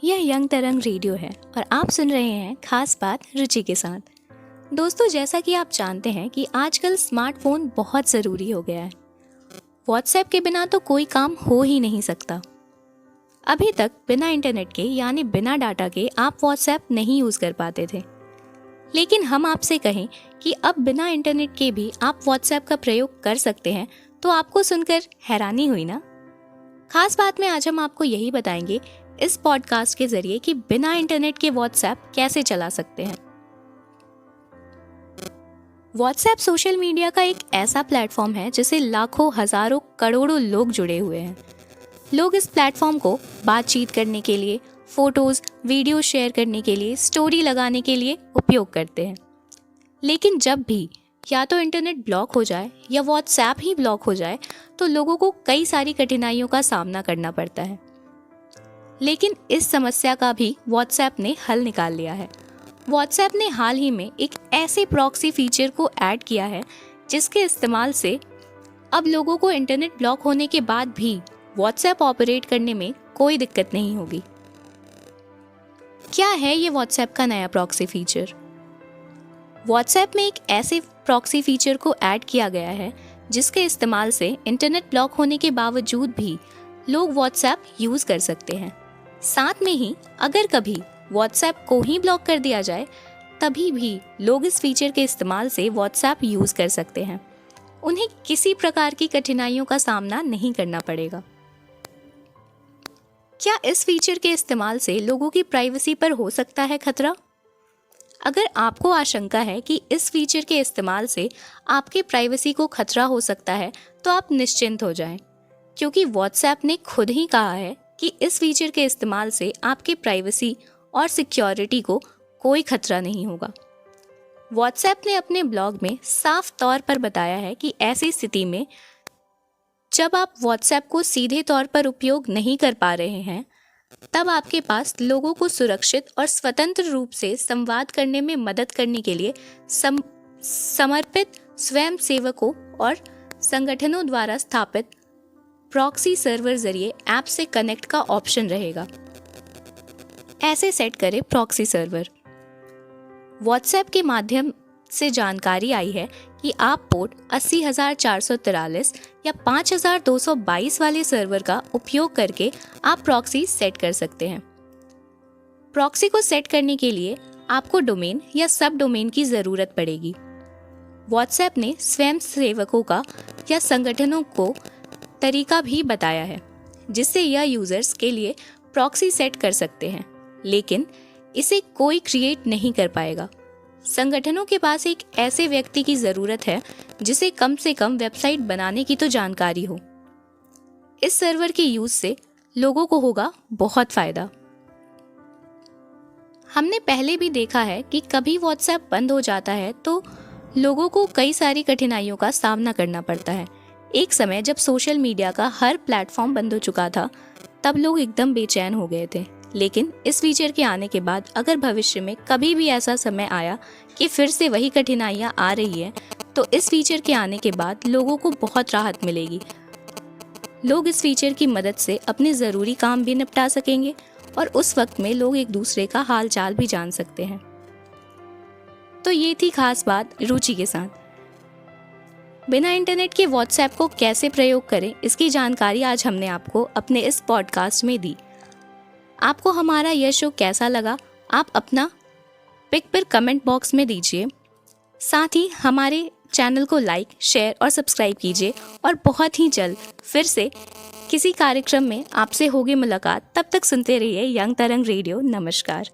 यह यंग तरंग रेडियो है और आप सुन रहे हैं खास बात रुचि के साथ। दोस्तों, जैसा कि आप जानते हैं कि आजकल स्मार्टफोन बहुत ज़रूरी हो गया है। व्हाट्सएप के बिना तो कोई काम हो ही नहीं सकता। अभी तक बिना इंटरनेट के यानी बिना डाटा के आप व्हाट्सएप नहीं यूज़ कर पाते थे, लेकिन हम आपसे कहें कि अब बिना इंटरनेट के भी आप व्हाट्सएप का प्रयोग कर सकते हैं तो आपको सुनकर हैरानी हुई ना। खास बात में आज हम आपको यही बताएंगे इस पॉडकास्ट के जरिए कि बिना इंटरनेट के व्हाट्सएप कैसे चला सकते हैं। व्हाट्सएप सोशल मीडिया का एक ऐसा प्लेटफॉर्म है जिसे लाखों, हजारों, करोड़ों लोग जुड़े हुए हैं। लोग इस प्लेटफॉर्म को बातचीत करने के लिए, फोटोज, वीडियो शेयर करने के लिए, स्टोरी लगाने के लिए उपयोग करते हैं। लेकिन जब भी या तो इंटरनेट ब्लॉक हो जाए या व्हाट्सएप ही ब्लॉक हो जाए तो लोगों को कई सारी कठिनाइयों का सामना करना पड़ता है। लेकिन इस समस्या का भी व्हाट्सएप ने हल निकाल लिया है। व्हाट्सएप ने हाल ही में एक ऐसे प्रॉक्सी फीचर को ऐड किया है जिसके इस्तेमाल से अब लोगों को इंटरनेट ब्लॉक होने के बाद भी व्हाट्सएप ऑपरेट करने में कोई दिक्कत नहीं होगी। क्या है ये व्हाट्सएप का नया प्रॉक्सी फीचर? व्हाट्सएप में एक ऐसे प्रॉक्सी फीचर को ऐड किया गया है जिसके इस्तेमाल से इंटरनेट ब्लॉक होने के बावजूद भी लोग व्हाट्सएप यूज कर सकते हैं। साथ में ही अगर कभी व्हाट्सएप को ही ब्लॉक कर दिया जाए तभी भी लोग इस फीचर के इस्तेमाल से व्हाट्सएप यूज कर सकते हैं। उन्हें किसी प्रकार की कठिनाइयों का सामना नहीं करना पड़ेगा। क्या इस फीचर के इस्तेमाल से लोगों की प्राइवेसी पर हो सकता है खतरा? अगर आपको आशंका है कि इस फीचर के इस्तेमाल से आपके प्राइवेसी को खतरा हो सकता है तो आप निश्चिंत हो जाएं, क्योंकि व्हाट्सएप ने खुद ही कहा है कि इस फीचर के इस्तेमाल से आपके प्राइवेसी और सिक्योरिटी को कोई खतरा नहीं होगा। व्हाट्सएप ने अपने ब्लॉग में साफ तौर पर बताया है कि ऐसी स्थिति में जब आप व्हाट्सएप को सीधे तौर पर उपयोग नहीं कर पा रहे हैं तब आपके पास लोगों को सुरक्षित और स्वतंत्र रूप से संवाद करने में मदद करने के लिए समर्पित स्वयंसेवकों और संगठनों द्वारा स्थापित प्रॉक्सी सर्वर जरिए ऐप से कनेक्ट का ऑप्शन रहेगा। ऐसे सेट करें प्रॉक्सी सर्वर। व्हाट्सएप के माध्यम से जानकारी आई है कि आप पोर्ट 80,443 या 5,222 वाले सर्वर का उपयोग करके आप प्रॉक्सी सेट कर सकते हैं। प्रॉक्सी को सेट करने के लिए आपको डोमेन या सब डोमेन की जरूरत पड़ेगी। व्हाट्सएप ने स्वयंसेवकों का या संगठनों को तरीका भी बताया है जिससे यह यूजर्स के लिए प्रॉक्सी सेट कर सकते हैं, लेकिन इसे कोई क्रिएट नहीं कर पाएगा। संगठनों के पास एक ऐसे व्यक्ति की जरूरत है जिसे कम से कम वेबसाइट बनाने की तो जानकारी हो। इस सर्वर के यूज से लोगों को होगा बहुत फायदा। हमने पहले भी देखा है कि कभी व्हाट्सएप बंद हो जाता है तो लोगों को कई सारी कठिनाइयों का सामना करना पड़ता है। एक समय जब सोशल मीडिया का हर प्लेटफॉर्म बंद हो चुका था तब लोग एकदम बेचैन हो गए थे। लेकिन इस फीचर के आने के बाद अगर भविष्य में कभी भी ऐसा समय आया कि फिर से वही कठिनाइयां आ रही है तो इस फीचर के आने के बाद लोगों को बहुत राहत मिलेगी। लोग इस फीचर की मदद से अपने ज़रूरी काम भी निपटा सकेंगे और उस वक्त में लोग एक दूसरे का हाल चाल भी जान सकते हैं। तो ये थी खास बात रुचि के साथ। बिना इंटरनेट के व्हाट्सएप को कैसे प्रयोग करें इसकी जानकारी आज हमने आपको अपने इस पॉडकास्ट में दी। आपको हमारा यह शो कैसा लगा आप अपना पिक पर कमेंट बॉक्स में दीजिए। साथ ही हमारे चैनल को लाइक, शेयर और सब्सक्राइब कीजिए और बहुत ही जल्द फिर से किसी कार्यक्रम में आपसे होगी मुलाकात। तब तक सुनते रहिए यंग तरंग रेडियो। नमस्कार।